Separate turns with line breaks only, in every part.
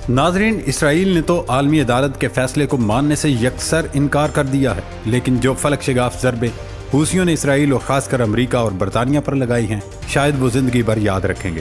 ناظرین، اسرائیل نے تو عالمی عدالت کے فیصلے کو ماننے سے یکسر انکار کر دیا ہے، لیکن جو فلک شگاف ضربے حوثیوں نے اسرائیل اور خاص کر امریکہ اور برطانیہ پر لگائی ہیں، شاید وہ زندگی بھر یاد رکھیں گے۔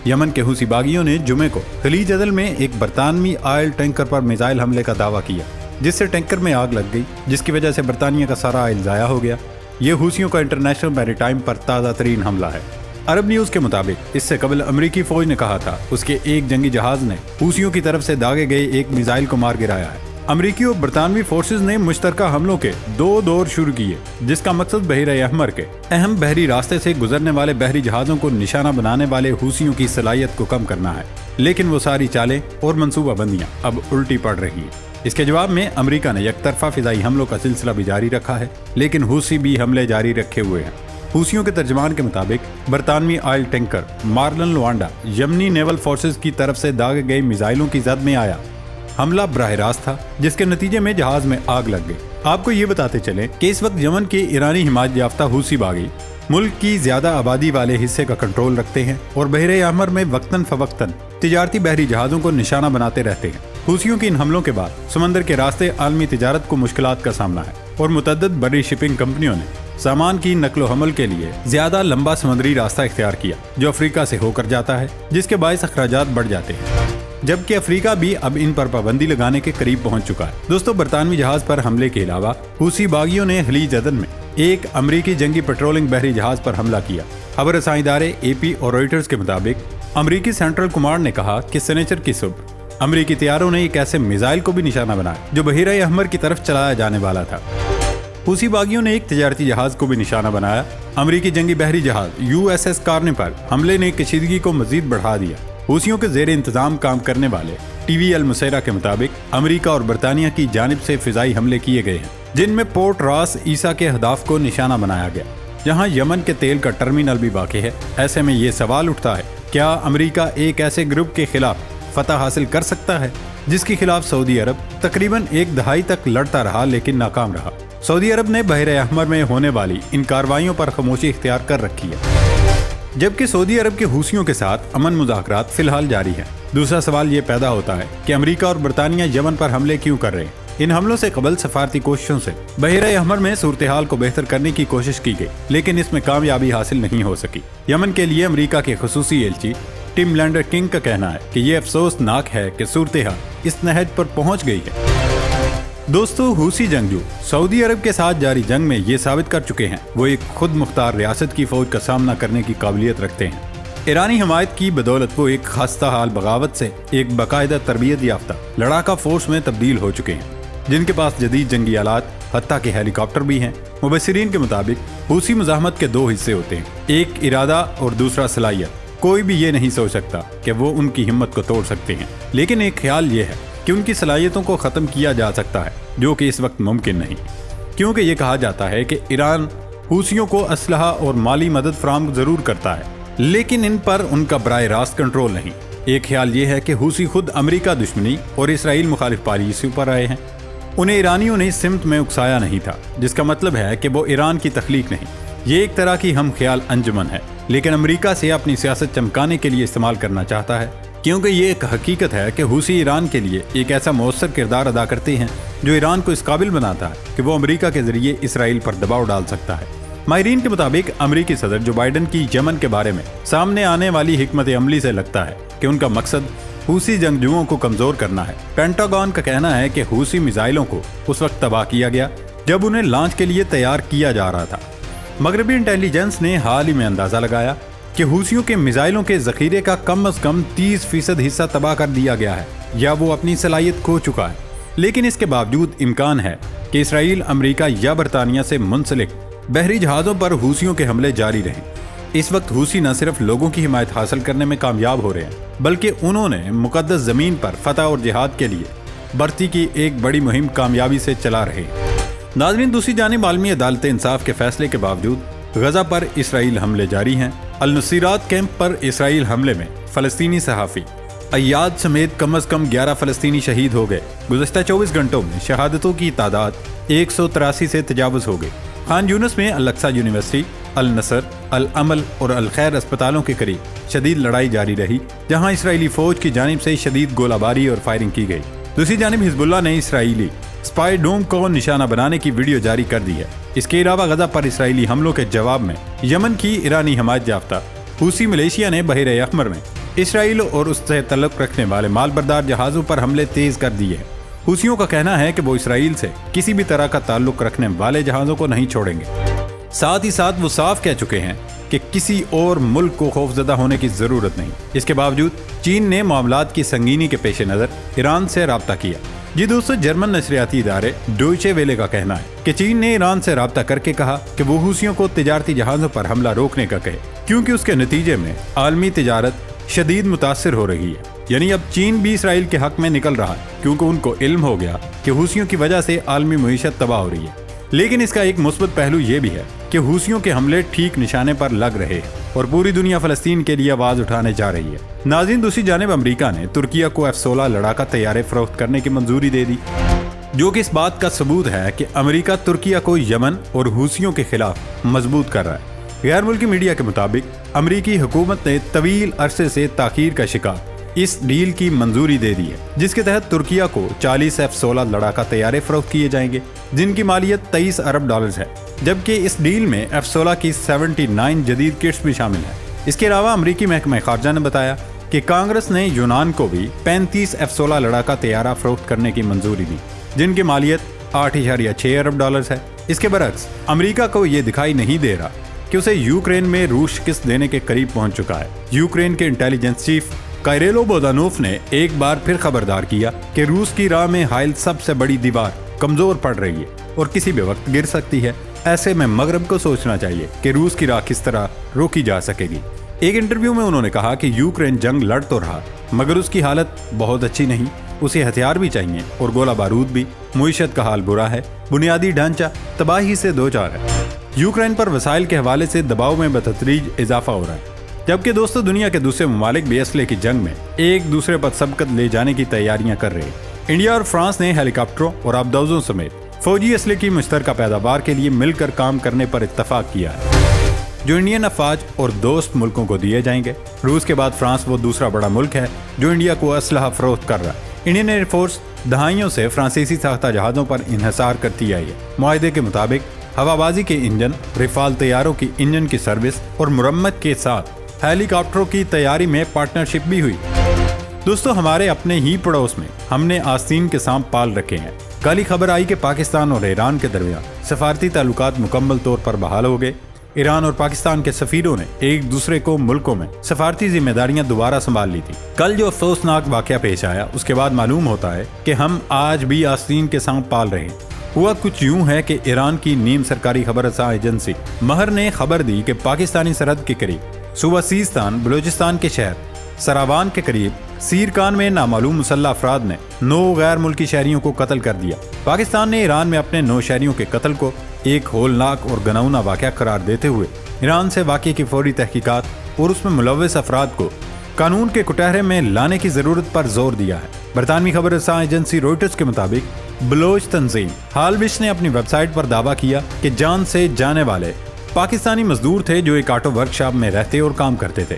یمن کے حوثی باغیوں نے جمعے کو خلیج عدن میں ایک برطانوی آئل ٹینکر پر میزائل حملے کا دعویٰ کیا، جس سے ٹینکر میں آگ لگ گئی، جس کی وجہ سے برطانیہ کا سارا آئل ضائع ہو گیا۔ یہ حوثیوں کا انٹرنیشنل میری ٹائم پر تازہ ترین حملہ ہے۔ عرب نیوز کے مطابق اس سے قبل امریکی فوج نے کہا تھا اس کے ایک جنگی جہاز نے حوثیوں کی طرف سے داغے گئے ایک میزائل کو مار گرایا ہے۔ امریکی اور برطانوی فورسز نے مشترکہ حملوں کے 2 دور شروع کیے، جس کا مقصد بحیرہ احمر کے اہم بحری راستے سے گزرنے والے بحری جہازوں کو نشانہ بنانے والے حوثیوں کی صلاحیت کو کم کرنا ہے۔ لیکن وہ ساری چالیں اور منصوبہ بندیاں اب الٹی پڑ رہی ہیں۔ اس کے جواب میں امریکہ نے یک طرفہ فضائی حملوں کا سلسلہ بھی جاری رکھا ہے، لیکن حوثی بھی حملے جاری رکھے ہوئے ہیں۔ حوثیوں کے ترجمان کے مطابق برطانوی آئل ٹینکر مارلن لوانڈا یمنی نیول فورسز کی طرف سے داغے گئے میزائلوں کی زد میں آیا۔ حملہ براہ راست تھا، جس کے نتیجے میں جہاز میں آگ لگ گئی۔ آپ کو یہ بتاتے چلیں کہ اس وقت یمن کے ایرانی حمایت یافتہ حوثی باغی ملک کی زیادہ آبادی والے حصے کا کنٹرول رکھتے ہیں اور بحیرہ احمر میں وقتاً فوقتاً تجارتی بحری جہازوں کو نشانہ بناتے رہتے ہیں۔ حوثیوں کے ان حملوں کے بعد سمندر کے راستے عالمی تجارت کو مشکلات کا سامنا ہے اور متعدد بڑی شپنگ کمپنیوں نے سامان کی نقل و حمل کے لیے زیادہ لمبا سمندری راستہ اختیار کیا، جو افریقہ سے ہو کر جاتا ہے، جس کے باعث اخراجات بڑھ جاتے ہیں، جبکہ افریقہ بھی اب ان پر پابندی لگانے کے قریب پہنچ چکا ہے۔ دوستو، برطانوی جہاز پر حملے کے علاوہ حوثی باغیوں نے خلیج عدن میں ایک امریکی جنگی پیٹرولنگ بحری جہاز پر حملہ کیا۔ خبر رساں ادارے AP اور روئٹرز کے مطابق امریکی سینٹرل کمانڈ نے کہا کہ سنیچر کی صبح امریکی طیاروں نے ایک ایسے میزائل کو بھی نشانہ بنایا جو بحیرہ احمر کی طرف چلایا جانے والا تھا۔ حوثی باغیوں نے ایک تجارتی جہاز کو بھی نشانہ بنایا۔ امریکی جنگی بحری جہاز USS کارنے پر حملے نے کشیدگی کو مزید بڑھا دیا۔ حوثیوں کے زیر انتظام کام کرنے والے TV المسیرہ کے مطابق امریکہ اور برطانیہ کی جانب سے فضائی حملے کیے گئے ہیں، جن میں پورٹ راس عیسیٰ کے اہداف کو نشانہ بنایا گیا، جہاں یمن کے تیل کا ٹرمینل بھی واقع ہے۔ ایسے میں یہ سوال اٹھتا ہے، کیا امریکہ ایک ایسے گروپ کے خلاف فتح حاصل کر سکتا ہے جس کے خلاف سعودی عرب تقریباً 1 دہائی تک لڑتا رہا لیکن ناکام رہا؟ سعودی عرب نے بحیرہ احمر میں ہونے والی ان کارروائیوں پر خاموشی اختیار کر رکھی ہے، جبکہ سعودی عرب کے حوثیوں کے ساتھ امن مذاکرات فی الحال جاری ہیں۔ دوسرا سوال یہ پیدا ہوتا ہے کہ امریکہ اور برطانیہ یمن پر حملے کیوں کر رہے ہیں؟ ان حملوں سے قبل سفارتی کوششوں سے بحیرہ احمر میں صورتحال کو بہتر کرنے کی کوشش کی گئی، لیکن اس میں کامیابی حاصل نہیں ہو سکی۔ یمن کے لیے امریکہ کے خصوصی ایلچی ٹم لینڈر کنگ کا کہنا ہے کہ یہ افسوسناک ہے کہ صورتحال اس نہج پر پہنچ گئی ہے۔ دوستو، حوثی جنگجو سعودی عرب کے ساتھ جاری جنگ میں یہ ثابت کر چکے ہیں وہ ایک خود مختار ریاست کی فوج کا سامنا کرنے کی قابلیت رکھتے ہیں۔ ایرانی حمایت کی بدولت وہ ایک خستہ حال بغاوت سے ایک باقاعدہ تربیت یافتہ لڑاکا فورس میں تبدیل ہو چکے ہیں، جن کے پاس جدید جنگی آلات حتیٰ کہ ہیلی کاپٹر بھی ہیں۔ مبصرین کے مطابق حوثی مزاحمت کے 2 حصے ہوتے ہیں، ایک ارادہ اور دوسرا صلاحیت۔ کوئی بھی یہ نہیں سوچ سکتا کہ وہ ان کی ہمت کو توڑ سکتے ہیں، لیکن ایک خیال یہ ہے کہ ان کی صلاحیتوں کو ختم کیا جا سکتا ہے، جو کہ اس وقت ممکن نہیں، کیونکہ یہ کہا جاتا ہے کہ ایران حوثیوں کو اسلحہ اور مالی مدد فراہم ضرور کرتا ہے، لیکن ان پر ان کا براہ راست کنٹرول نہیں۔ ایک خیال یہ ہے کہ حوثی خود امریکہ دشمنی اور اسرائیل مخالف پالیسیوں پر آئے ہیں۔ انہیں ایرانیوں نے اس سمت میں اکسایا نہیں تھا، جس کا مطلب ہے کہ وہ ایران کی تخلیق نہیں۔ یہ ایک طرح کی ہم خیال انجمن ہے، لیکن امریکہ سے اپنی سیاست چمکانے کے لیے استعمال کرنا چاہتا ہے، کیونکہ یہ ایک حقیقت ہے کہ حوثی ایران کے لیے ایک ایسا مؤثر کردار ادا کرتے ہیں جو ایران کو اس قابل بناتا ہے کہ وہ امریکہ کے ذریعے اسرائیل پر دباؤ ڈال سکتا ہے۔ ماہرین کے مطابق امریکی صدر جو بائیڈن کی یمن کے بارے میں سامنے آنے والی حکمت عملی سے لگتا ہے کہ ان کا مقصد حوثی جنگجوؤں کو کمزور کرنا ہے۔ پینٹاگون کا کہنا ہے کہ حوثی میزائلوں کو اس وقت تباہ کیا گیا جب انہیں لانچ کے لیے تیار کیا جا رہا تھا۔ مغربی انٹیلیجنس نے حال ہی میں اندازہ لگایا کہ حوثیوں کے میزائلوں کے ذخیرے کا کم از کم 30% حصہ تباہ کر دیا گیا ہے یا وہ اپنی صلاحیت کھو چکا ہے، لیکن اس کے باوجود امکان ہے کہ اسرائیل، امریکہ یا برطانیہ سے منسلک بحری جہازوں پر حوثیوں کے حملے جاری رہیں۔ اس وقت حوثی نہ صرف لوگوں کی حمایت حاصل کرنے میں کامیاب ہو رہے ہیں، بلکہ انہوں نے مقدس زمین پر فتح اور جہاد کے لیے بھرتی کی ایک بڑی مہم کامیابی سے چلا رہے ہیں۔ ناظرین، دوسری جانب عالمی عدالت انصاف کے فیصلے کے باوجود غزہ پر اسرائیل حملے جاری ہیں۔ النصیرات کیمپ پر اسرائیل حملے میں فلسطینی صحافی ایاد سمیت کم از کم 11 فلسطینی شہید ہو گئے۔ گزشتہ 24 گھنٹوں میں شہادتوں کی تعداد 183 سے تجاوز ہو گئی۔ خان یونس میں الاقصی یونیورسٹی، النصر، العمل اور الخیر اسپتالوں کے قریب شدید لڑائی جاری رہی، جہاں اسرائیلی فوج کی جانب سے شدید گولہ باری اور فائرنگ کی گئی۔ دوسری جانب حزب اللہ نے اسرائیلی اسپائی ڈوم کو نشانہ بنانے کی ویڈیو جاری کر دی ہے۔ اس کے علاوہ غزہ پر اسرائیلی حملوں کے جواب میں یمن کی ایرانی حمایت یافتہ حوثی ملیشیا نے بحیرہ احمر میں اسرائیل اور اس سے تعلق رکھنے والے مال بردار جہازوں پر حملے تیز کر دیے ہیں۔ حوثیوں کا کہنا ہے کہ وہ اسرائیل سے کسی بھی طرح کا تعلق رکھنے والے جہازوں کو نہیں چھوڑیں گے۔ ساتھ ہی ساتھ وہ صاف کہہ چکے ہیں کہ کسی اور ملک کو خوفزدہ ہونے کی ضرورت نہیں۔ اس کے باوجود چین نے معاملات کی سنگینی کے پیش نظر ایران سے رابطہ کیا۔ جی دوستو، جرمن نشریاتی ادارے ڈوئچے ویلے کا کہنا ہے کہ چین نے ایران سے رابطہ کر کے کہا کہ وہ حوثیوں کو تجارتی جہازوں پر حملہ روکنے کا کہے، کیونکہ اس کے نتیجے میں عالمی تجارت شدید متاثر ہو رہی ہے۔ یعنی اب چین بھی اسرائیل کے حق میں نکل رہا ہے، کیونکہ ان کو علم ہو گیا کہ حوثیوں کی وجہ سے عالمی معیشت تباہ ہو رہی ہے۔ لیکن اس کا ایک مثبت پہلو یہ بھی ہے کہ حوثیوں کے حملے ٹھیک نشانے پر لگ رہے ہیں اور پوری دنیا فلسطین کے لیے آواز اٹھانے جا رہی ہے۔ ناظرین، دوسری جانب امریکہ نے ترکیہ کو F-16 لڑاکا طیارے فروخت کرنے کی منظوری دے دی، جو کہ اس بات کا ثبوت ہے کہ امریکہ ترکیہ کو یمن اور حوثیوں کے خلاف مضبوط کر رہا ہے۔ غیر ملکی میڈیا کے مطابق امریکی حکومت نے طویل عرصے سے تاخیر کا شکار اس ڈیل کی منظوری دے دی ہے، جس کے تحت ترکیہ کو 40 F-16 لڑاکا طیارے فروخت کیے جائیں گے، جن کی مالیت $23 ارب ہے، جبکہ اس ڈیل میں F-16 کی 79 جدید کٹس بھی شامل ہیں۔ اس کے علاوہ امریکی محکمہ خارجہ نے بتایا کہ کانگریس نے یونان کو بھی 35 F-16 لڑاکا طیارہ فروخت کرنے کی منظوری دی، جن کی مالیت $8.6 ارب ہے۔ اس کے برعکس امریکہ کو یہ دکھائی نہیں دے رہا کہ اسے یوکرین میں روس شکست دینے کے قریب پہنچ چکا ہے۔ یوکرین کے انٹیلیجنس چیف کائریلو بودانوف نے ایک بار پھر خبردار کیا کہ روس کی راہ میں حائل سب سے بڑی دیوار کمزور پڑ رہی ہے اور کسی بھی وقت گر سکتی ہے۔ ایسے میں مغرب کو سوچنا چاہیے کہ روس کی راہ کس طرح روکی جا سکے گی۔ ایک انٹرویو میں انہوں نے کہا کہ یوکرین جنگ لڑ تو رہا مگر اس کی حالت بہت اچھی نہیں، اسے ہتھیار بھی چاہیے اور گولہ بارود بھی، معیشت کا حال برا ہے، بنیادی ڈھانچہ تباہی سے دوچار ہے۔ یوکرین پر وسائل کے حوالے سے دباؤ میں بتدریج اضافہ ہو رہا ہے، جبکہ دوستو دنیا کے دوسرے ممالک بھی اسلحے کی جنگ میں ایک دوسرے پر سبقت لے جانے کی تیاریاں کر رہے ہیں۔ انڈیا اور فرانس نے ہیلی کاپٹروں اور آبدوزوں سمیت فوجی اسلحے کی مشترکہ پیداوار کے لیے مل کر کام کرنے پر اتفاق کیا ہے، جو انڈین افواج اور دوست ملکوں کو دیے جائیں گے۔ روس کے بعد فرانس وہ دوسرا بڑا ملک ہے جو انڈیا کو اسلحہ فروخت کر رہا ہے۔ انڈین ایئر فورس دہائیوں سے فرانسیسی ساختہ جہازوں پر انحصار کرتی آئی ہے۔ معاہدے کے مطابق ہوا بازی کے انجن، رفال طیاروں کی انجن کی سروس اور مرمت کے ساتھ ہیلی کاپٹروں کی تیاری میں پارٹنرشپ بھی ہوئی۔ دوستو، ہمارے اپنے ہی پڑوس میں ہم نے آستین کے سانپ پال رکھے ہیں۔ کل ہی خبر آئی کہ پاکستان اور ایران کے درمیان سفارتی تعلقات مکمل طور پر بحال ہو گئے۔ ایران اور پاکستان کے سفیروں نے ایک دوسرے کو ملکوں میں سفارتی ذمہ داریاں دوبارہ سنبھال لی تھی۔ کل جو افسوسناک واقعہ پیش آیا، اس کے بعد معلوم ہوتا ہے کہ ہم آج بھی آستین کے سانپ پال رہے ہیں۔ ہوا کچھ یوں ہے کہ ایران کی نیم سرکاری خبر رساں ایجنسی مہر نے خبر دی کہ پاکستانی سرحد کے قریب صوبہ سیستان بلوچستان کے شہر سراوان کے قریب سیرکان میں نامعلوم مسلح افراد نے 9 غیر ملکی شہریوں کو قتل کر دیا۔ پاکستان نے ایران میں اپنے 9 شہریوں کے قتل کو ایک ہولناک اور گناؤنا واقعہ قرار دیتے ہوئے ایران سے واقعے کی فوری تحقیقات اور اس میں ملوث افراد کو قانون کے کٹہرے میں لانے کی ضرورت پر زور دیا ہے۔ برطانوی خبر رساں ایجنسی روئٹرز کے مطابق بلوچ تنظیم ہالوش نے اپنی ویب سائٹ پر دعویٰ کیا کہ جان سے جانے والے پاکستانی مزدور تھے جو ایک آٹو ورکشاپ میں رہتے اور کام کرتے تھے۔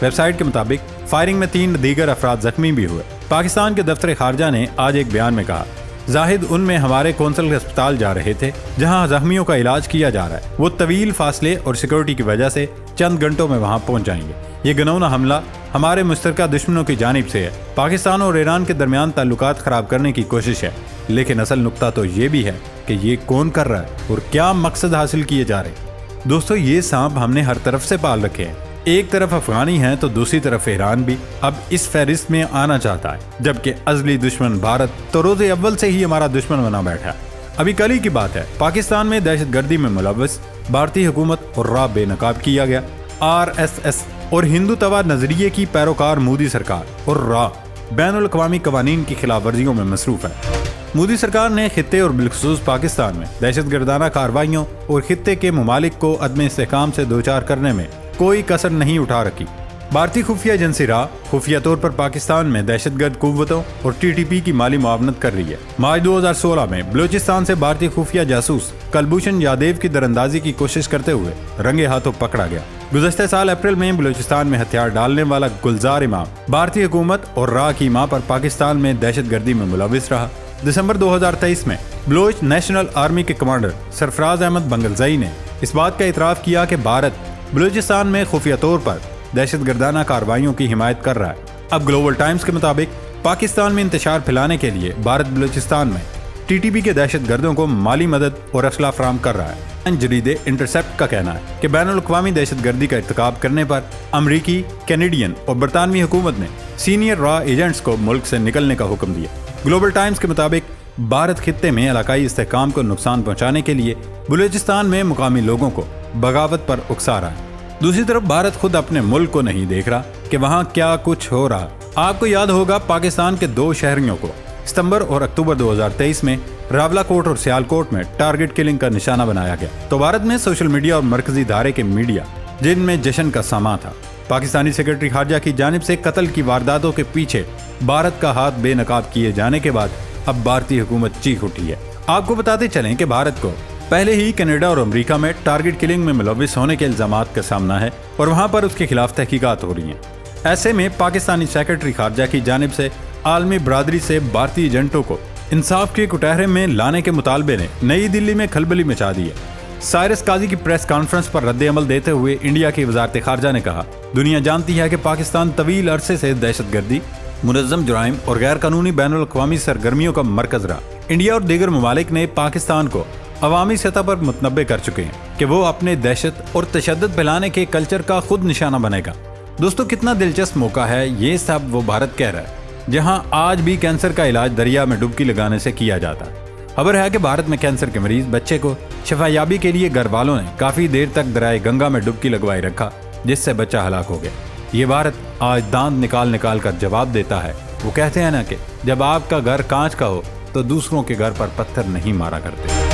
ویب سائٹ کے مطابق فائرنگ میں 3 دیگر افراد زخمی بھی ہوئے۔ پاکستان کے دفتر خارجہ نے آج ایک بیان میں کہا، زاہد ان میں ہمارے کونسل ہسپتال جا رہے تھے جہاں زخمیوں کا علاج کیا جا رہا ہے۔ وہ طویل فاصلے اور سیکورٹی کی وجہ سے چند گھنٹوں میں وہاں پہنچ جائیں گے۔ یہ گناؤنا حملہ ہمارے مشترکہ دشمنوں کی جانب سے ہے۔ پاکستان اور ایران کے درمیان تعلقات خراب کرنے کی کوشش ہے، لیکن اصل نقطہ تو یہ بھی ہے کہ یہ کون کر رہا ہے اور کیا مقصد حاصل کیے جا رہے ہیں۔ دوستو، یہ سانپ ہم نے ہر طرف سے پال رکھے ہیں۔ ایک طرف افغانی ہیں تو دوسری طرف ایران بھی اب اس فہرست میں آنا چاہتا ہے، جبکہ ازلی دشمن بھارت تو روز اول سے ہی ہمارا دشمن بنا بیٹھا ہے۔ ابھی کل ہی کی بات ہے، پاکستان میں دہشت گردی میں ملوث بھارتی حکومت اور را بے نقاب کیا گیا۔ RSS اور ہندو توا نظریے کی پیروکار مودی سرکار اور را بین الاقوامی قوانین کی خلاف ورزیوں میں مصروف ہے۔ مودی سرکار نے خطے اور بالخصوص پاکستان میں دہشت گردانہ کارروائیوں اور خطے کے ممالک کو عدم استحکام سے دوچار کرنے میں کوئی کسر نہیں اٹھا رکھی۔ بھارتی خفیہ ایجنسی را خفیہ طور پر پاکستان میں دہشت گرد قوتوں اور TTP کی مالی معاونت کر رہی ہے۔ مارچ 2016 میں بلوچستان سے بھارتی خفیہ جاسوس کلبھوشن یادیو کی دراندازی کی کوشش کرتے ہوئے رنگے ہاتھوں پکڑا گیا۔ گزشتہ سال اپریل میں بلوچستان میں ہتھیار ڈالنے والا گلزار امام بھارتی حکومت اور را کی ماں پر پاکستان میں دہشت گردی میں ملوث رہا۔ دسمبر 2023 میں بلوچ نیشنل آرمی کے کمانڈر سرفراز احمد بنگلزئی نے اس بات کا اعتراف کیا کہ بھارت بلوچستان میں خفیہ طور پر دہشت گردانہ کارروائیوں کی حمایت کر رہا ہے۔ اب گلوبل ٹائمز کے مطابق پاکستان میں انتشار پھیلانے کے لیے بھارت بلوچستان میں TTP کے دہشت گردوں کو مالی مدد اور اسلحہ فراہم کر رہا ہے۔ جریدے انٹرسیپٹ کا کہنا ہے کہ بین الاقوامی دہشت گردی کا ارتکاب کرنے پر امریکی، کینیڈین اور برطانوی حکومت نے سینئر را ایجنٹس کو ملک سے نکلنے کا حکم دیا۔ گلوبل ٹائمز کے مطابق بھارت خطے میں علاقائی استحکام کو نقصان پہنچانے کے لیے بلوچستان میں مقامی لوگوں کو بغاوت پر اکسا رہا ہے۔ دوسری طرف بھارت خود اپنے ملک کو نہیں دیکھ رہا کہ وہاں کیا کچھ ہو رہا۔ آپ کو یاد ہوگا پاکستان کے 2 شہریوں کو ستمبر اور اکتوبر 2023 میں راولا کوٹ اور سیال کوٹ میں ٹارگٹ کلنگ کا نشانہ بنایا گیا۔ تو بھارت میں سوشل میڈیا اور مرکزی دھارے کے میڈیا جن میں جشن کا سامان تھا، پاکستانی سیکرٹری خارجہ کی جانب سے قتل کی وارداتوں کے پیچھے بھارت کا ہاتھ بے نقاب کیے جانے کے بعد اب بھارتی حکومت چیخ اٹھی ہے۔ آپ کو بتاتے چلیں کہ بھارت کو پہلے ہی کینیڈا اور امریکہ میں ٹارگٹ کلنگ میں ملوث ہونے کے الزامات کا سامنا ہے اور وہاں پر اس کے خلاف تحقیقات ہو رہی ہیں۔ ایسے میں پاکستانی سیکرٹری خارجہ کی جانب سے عالمی برادری سے بھارتی ایجنٹوں کو انصاف کے کٹہرے میں لانے کے مطالبے نے نئی دلی میں کھلبلی مچا دی ہے۔ سائرس قاضی کی پریس کانفرنس پر رد عمل دیتے ہوئے انڈیا کی وزارت خارجہ نے کہا، دنیا جانتی ہے کہ پاکستان طویل عرصے سے دہشت گردی، منظم جرائم اور غیر قانونی بین الاقوامی سرگرمیوں کا مرکز رہا۔ انڈیا اور دیگر ممالک نے پاکستان کو عوامی سطح پر متنبع کر چکے ہیں کہ وہ اپنے دہشت اور تشدد پھیلانے کے کلچر کا خود نشانہ بنے گا۔ دوستو، کتنا دلچسپ موقع ہے یہ سب وہ بھارت کہہ رہا ہے جہاں آج بھی کینسر کا علاج دریا میں ڈبکی لگانے سے کیا جاتا ہے۔ خبر ہے کہ بھارت میں کینسر کے مریض بچے کو شفا یابی کے لیے گھر والوں نے کافی دیر تک دریا گنگا میں ڈبکی لگوائی رکھا، جس سے بچہ ہلاک ہو گیا۔ یہ بھارت آج دانت نکال کر جواب دیتا ہے۔ وہ کہتے ہیں نا کہ جب آپ کا گھر کانچ کا ہو تو دوسروں کے گھر پر پتھر نہیں مارا کرتے۔